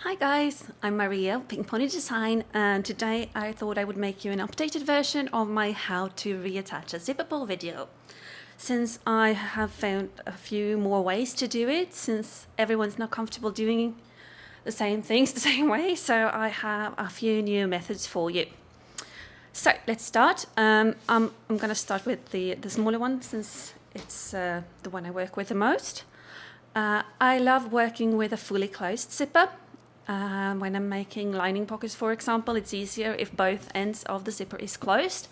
Hi guys, I'm Maria, Pink Pony Design, and today I thought I would make you an updated version of my how to reattach a zipper pull video. Since I have found a few more ways to do it, since everyone's not comfortable doing the same things the same way, so I have a few new methods for you. So let's start. I'm going to start with the smaller one since it's the one I work with the most. I love working with a fully closed zipper. When I'm making lining pockets, for example, it's easier if both ends of the zipper is closed.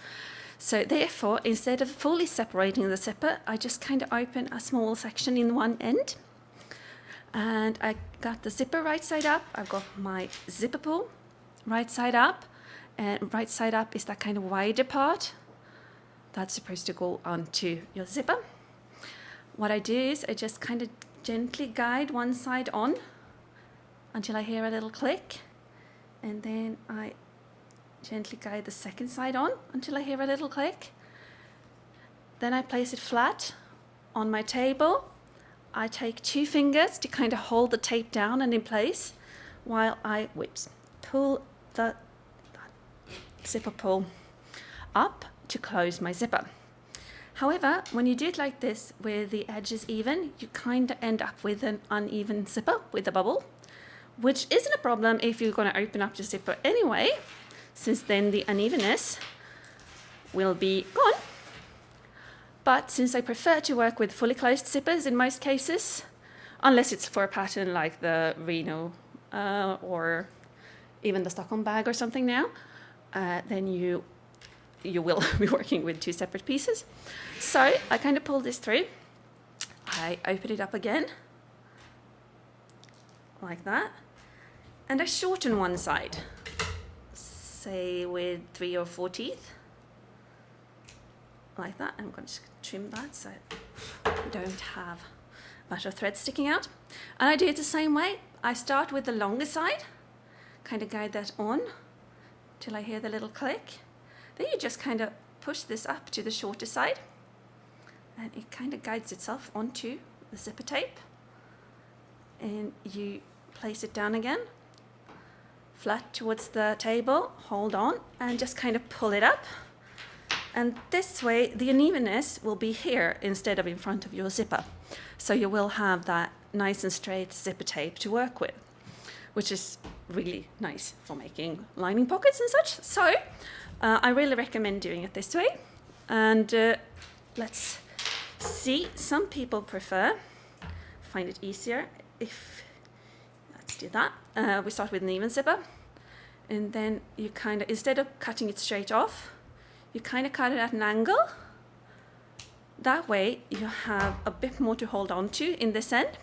So therefore, instead of fully separating the zipper, I just kind of open a small section in one end. And I got the zipper right side up. I've got my zipper pull right side up. And right side up is that kind of wider part that's supposed to go onto your zipper. What I do is I just kind of gently guide one side on until I hear a little click, and then I gently guide the second side on until I hear a little click. Then I place it flat on my table. I take 2 fingers to kind of hold the tape down and in place while I pull the zipper pull up to close my zipper. However, when you do it like this with the edges even, you kind of end up with an uneven zipper with a bubble, which isn't a problem if you're going to open up your zipper anyway, since then the unevenness will be gone. But since I prefer to work with fully closed zippers in most cases, unless it's for a pattern like the Reno or even the Stockholm bag or something now, then you will be working with 2 separate pieces. So I kind of pull this through. I open it up again, like that. And I shorten one side, say with 3 or 4 teeth, like that. I'm going to trim that so I don't have a bunch of thread sticking out. And I do it the same way. I start with the longer side, kind of guide that on till I hear the little click. Then you just kind of push this up to the shorter side, and it kind of guides itself onto the zipper tape. And you place it down again, flat towards the table, hold on, and just kind of pull it up. And this way, the unevenness will be here instead of in front of your zipper. So you will have that nice and straight zipper tape to work with, which is really nice for making lining pockets and such. So I really recommend doing it this way. And let's see, some people find it easier if, let's do that. We start with an even zipper, and then you kind of, instead of cutting it straight off, you kind of cut it at an angle. That way you have a bit more to hold on to in this end.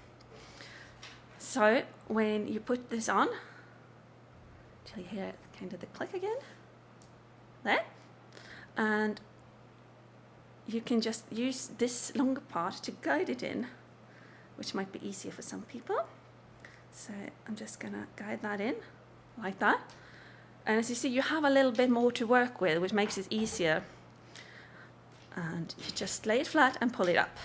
So when you put this on, till you hear kind of the click again, there, and you can just use this longer part to guide it in, which might be easier for some people. So I'm just gonna guide that in like that. And as you see, you have a little bit more to work with, which makes it easier. And you just lay it flat and pull it up.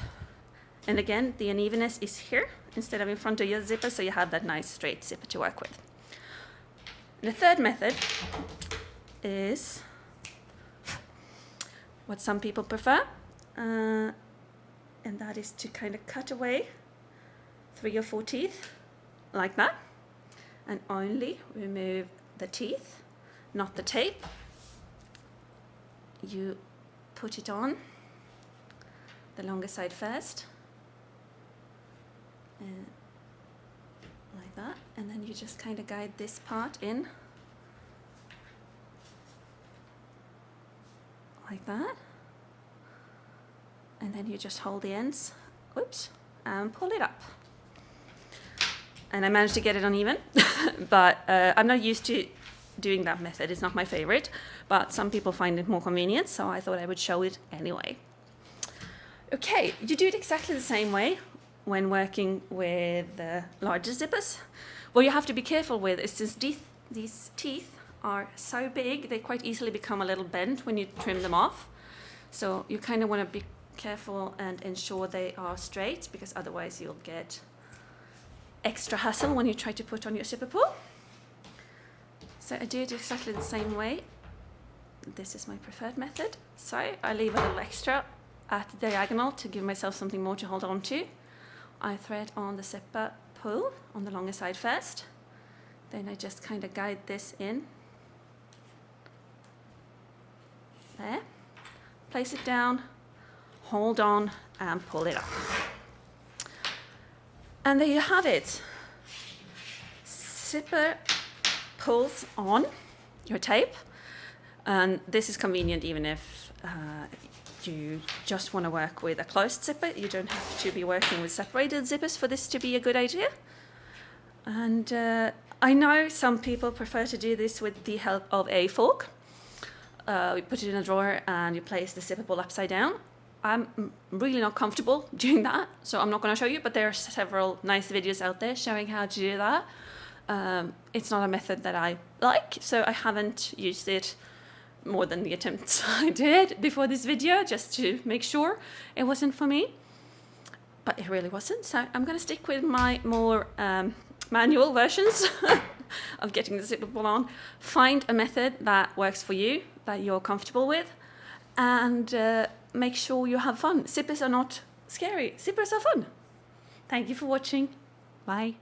And again, the unevenness is here instead of in front of your zipper, so you have that nice straight zipper to work with. And the third method is what some people prefer, and that is to kind of cut away 3 or 4 teeth like that, and only remove the teeth, not the tape. You put it on the longer side first, like that, and then you just kind of guide this part in like that, and then you just hold the ends, and pull it up. And I managed to get it uneven, but I'm not used to doing that method. It's not my favorite, but some people find it more convenient, so I thought I would show it anyway. Okay, you do it exactly the same way when working with larger zippers. What you have to be careful with is, since these teeth are so big, they quite easily become a little bent when you trim them off. So you kind of want to be careful and ensure they are straight, because otherwise you'll get extra hassle when you try to put on your zipper pull. So I do it exactly the same way. This is my preferred method. So I leave a little extra at the diagonal to give myself something more to hold on to. I thread on the zipper pull on the longer side first. Then I just kind of guide this in. There. Place it down, hold on, and pull it up. And there you have it. Zipper pulls on your tape. And this is convenient even if you just want to work with a closed zipper. You don't have to be working with separated zippers for this to be a good idea. And I know some people prefer to do this with the help of a fork. You put it in a drawer and you place the zipper pull upside down. I'm really not comfortable doing that, so I'm not going to show you, but there are several nice videos out there showing how to do that. It's not a method that I like, so I haven't used it more than the attempts I did before this video, just to make sure it wasn't for me. But it really wasn't, so I'm going to stick with my more manual versions of getting the zipper pull on. Find a method that works for you, that you're comfortable with, and make sure you have fun. Zippers are not scary. Zippers are fun. Thank you for watching. Bye.